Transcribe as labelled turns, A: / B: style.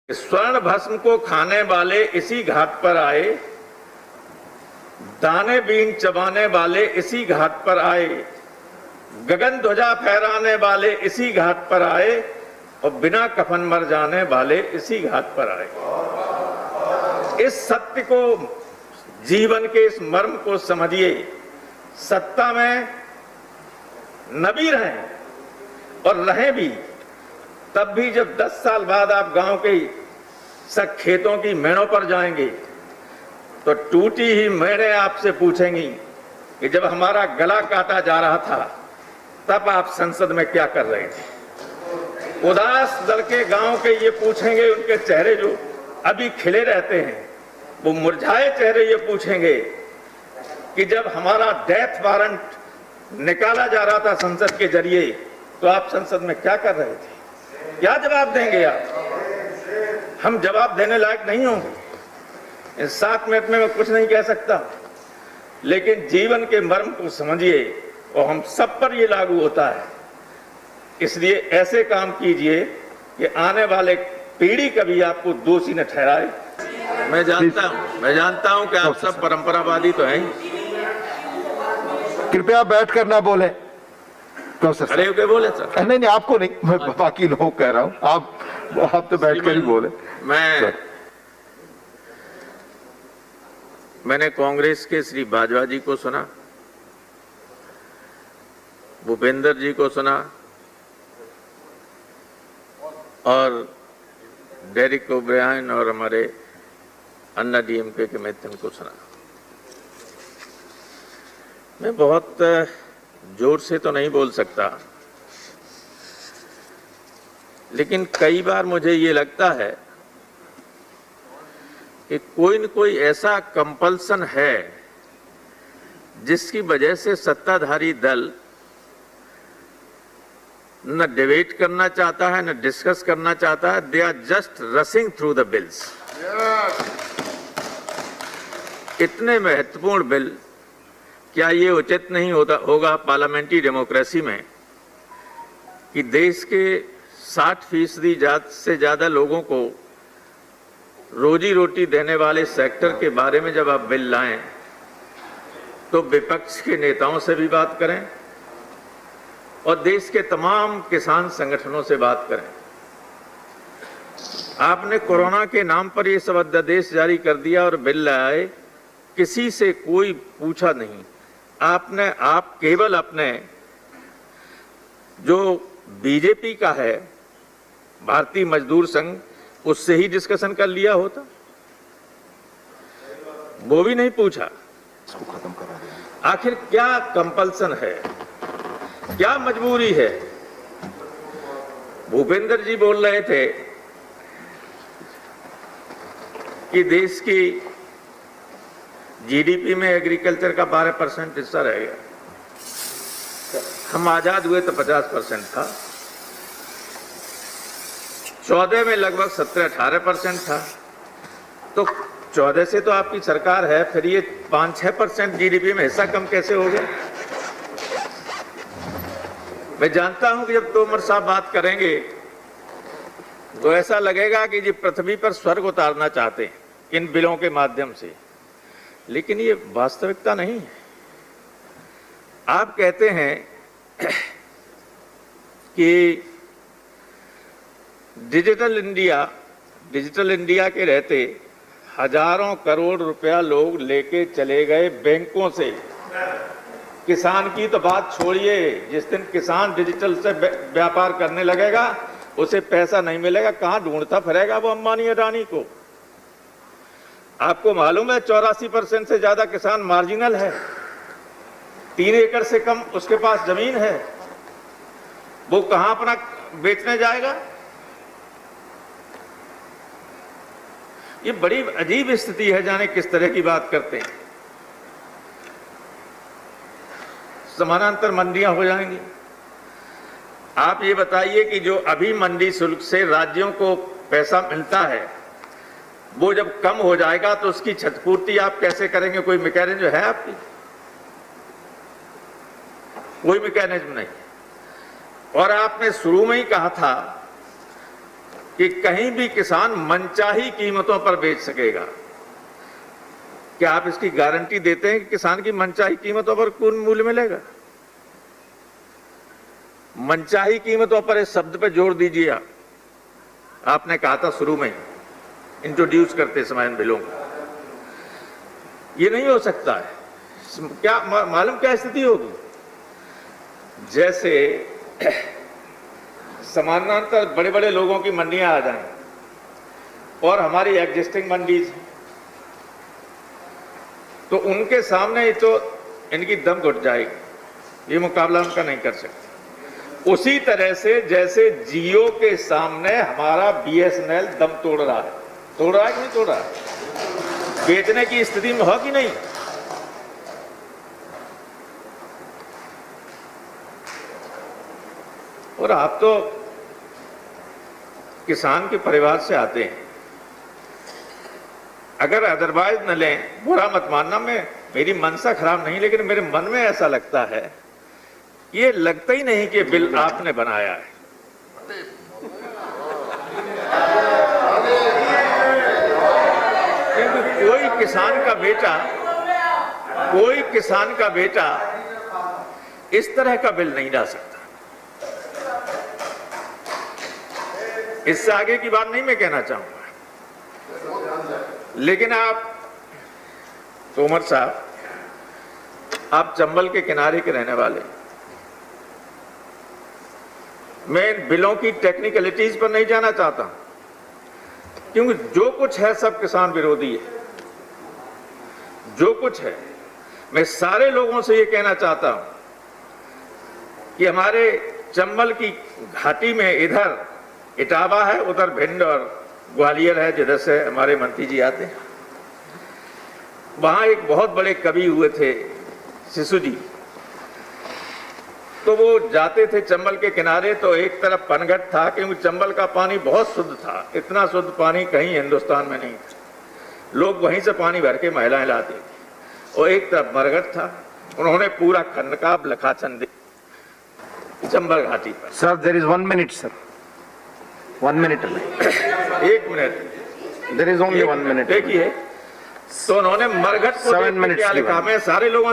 A: स्वर्ण भस्म को खाने वाले इसी घाट पर आए, दाने बीन चबाने वाले इसी घाट पर आए, गगन ध्वजा फहराने वाले इसी घाट पर आए और बिना कफन मर जाने वाले इसी घाट पर आए। इस सत्य को, जीवन के इस मर्म को समझिए। सत्ता में न भी रहें और रहें भी, तब भी जब 10 साल बाद आप गांव के सब खेतों की मेड़ों पर जाएंगे तो टूटी ही मेड़ें आपसे पूछेंगी कि जब हमारा गला काटा जा रहा था तब आप संसद में क्या कर रहे थे। उदास लड़के गांव के ये पूछेंगे, उनके चेहरे जो अभी खिले रहते हैं वो मुरझाए चेहरे ये पूछेंगे कि जब हमारा डेथ वारंट निकाला जा रहा था संसद के जरिए तो आप संसद में क्या कर रहे थे। क्या जवाब देंगे आप? हम जवाब देने लायक नहीं होंगे। इन 7 मिनट में मैं कुछ नहीं कह सकता, लेकिन जीवन के मर्म को समझिए और हम सब पर ये लागू होता है। इसलिए ऐसे काम कीजिए कि आने वाले पीढ़ी कभी आपको दोषी न ठहराए। मैं जानता हूं कि आप सब परंपरावादी तो हैं।
B: कृपया बैठ कर ना बोले।
A: खड़े होके बोले सर।
B: नहीं, आपको नहीं, मैं बाकी लोगों को कह रहा हूं। आप तो बैठ कर ही बोले।
A: मैंने कांग्रेस के श्री बाजवा जी को सुना, भूपेंद्र जी को सुना और डेरिक ओब्रायन और हमारे अन्ना डीएमके के मित्र को सुना। मैं बहुत जोर से तो नहीं बोल सकता, लेकिन कई बार मुझे ये लगता है कि कोई न कोई ऐसा कंपल्सन है जिसकी वजह से सत्ताधारी दल न डिबेट करना चाहता है न डिस्कस करना चाहता है। They are just rushing through the bills. इतने महत्वपूर्ण बिल, क्या ये उचित नहीं होगा पार्लियामेंट्री डेमोक्रेसी में कि देश के 60% से ज्यादा लोगों को रोजी रोटी देने वाले सेक्टर के बारे में जब आप बिल लाएं तो विपक्ष के नेताओं से भी बात करें और देश के तमाम किसान संगठनों से बात करें। आपने कोरोना के नाम पर ये सब अध्यादेश जारी कर दिया और बिल लाए, किसी से कोई पूछा नहीं। आप केवल अपने जो बीजेपी का है, भारतीय मजदूर संघ, उससे ही डिस्कशन कर लिया होता, वो भी नहीं पूछा। आखिर क्या कंपल्सन है, क्या मजबूरी है? भूपेंद्र जी बोल रहे थे कि देश की जीडीपी में एग्रीकल्चर का 12% हिस्सा रहेगा। हम आजाद हुए तो 50% था, 14 में लगभग 17-18% था। तो 14 से तो आपकी सरकार है, फिर ये 5-6% जीडीपी में हिस्सा कम कैसे हो गया? मैं जानता हूं कि जब तोमर साहब बात करेंगे तो ऐसा लगेगा कि जी पृथ्वी पर स्वर्ग उतारना चाहते हैं इन बिलों के माध्यम से, लेकिन ये वास्तविकता नहीं है। आप कहते हैं कि डिजिटल इंडिया के रहते हजारों करोड़ रुपया लोग लेके चले गए बैंकों से। किसान की तो बात छोड़िए, जिस दिन किसान डिजिटल से व्यापार करने लगेगा उसे पैसा नहीं मिलेगा, कहां ढूंढता फिरेगा वो अंबानी अडानी को। आपको मालूम है 84% से ज्यादा किसान मार्जिनल है, 3 एकड़ से कम उसके पास जमीन है, वो कहां अपना बेचने जाएगा? ये बड़ी अजीब स्थिति है, जाने किस तरह की बात करते हैं। समानांतर मंडियां हो जाएंगी। आप ये बताइए कि जो अभी मंडी शुल्क से राज्यों को पैसा मिलता है वो जब कम हो जाएगा तो उसकी क्षतिपूर्ति आप कैसे करेंगे? कोई मैकेनिज्म है आपकी? कोई मैकेनिज्म नहीं। और आपने शुरू में ही कहा था कि कहीं भी किसान मनचाही कीमतों पर बेच सकेगा। क्या आप इसकी गारंटी देते हैं कि किसान की मनचाही कीमतों पर पूर्ण मूल्य मिलेगा? मनचाही कीमतों पर इस शब्द पे जोर दीजिए आप। आपने कहा था शुरू में इंट्रोड्यूस करते समय इन बिलों को, ये नहीं हो सकता है। क्या मालूम क्या स्थिति होगी? जैसे समानांतर बड़े बड़े लोगों की मंडियां आ जाएं और हमारी एग्जिस्टिंग मंडीज, तो उनके सामने ही तो इनकी दम घुट जाएगी, ये मुकाबला उनका नहीं कर सकते। उसी तरह से जैसे जियो के सामने हमारा बीएसएनएल दम तोड़ रहा है कि नहीं तोड़ रहा है? बेचने की स्थिति में हो कि नहीं? और आप तो किसान के परिवार से आते हैं, अगर अदरवाइज न लें, बुरा मत मानना, मेरी मनसा खराब नहीं, लेकिन मेरे मन में ऐसा लगता है, ये लगता ही नहीं कि बिल आपने बनाया है। क्योंकि कोई किसान का बेटा इस तरह का बिल नहीं ला सकता। इससे आगे की बात नहीं मैं कहना चाहूंगा, लेकिन आप तोमर साहब, आप चंबल के किनारे के रहने वाले, मैं इन बिलों की टेक्निकलिटीज पर नहीं जाना चाहता, क्योंकि जो कुछ है सब किसान विरोधी है। जो कुछ है, मैं सारे लोगों से ये कहना चाहता हूं कि हमारे चंबल की घाटी में इधर इटावा है, उधर भिंड और ग्वालियर है, जिधर से हमारे मंत्री जी आते हैं। वहां एक बहुत बड़े कवि हुए थे शिशु जी, तो वो जाते थे चंबल के किनारे, तो एक तरफ पनघट था, क्योंकि चंबल का पानी बहुत शुद्ध था, इतना शुद्ध पानी कहीं हिंदुस्तान में नहीं था। लोग वहीं से पानी भर के महिलाएं लाती थी, और एक तरफ मरघट था। उन्होंने पूरा खंडकाब लखाछन चंबल घाटी पर।
B: Sir, there is 1 minute sir, 1 minute.
A: 1 minute,
B: there is only 1 minute.
A: देखिए, तो उन्होंने मरघट को
B: 7 मिनट
A: क्या लिखा, मैं सारे लोगों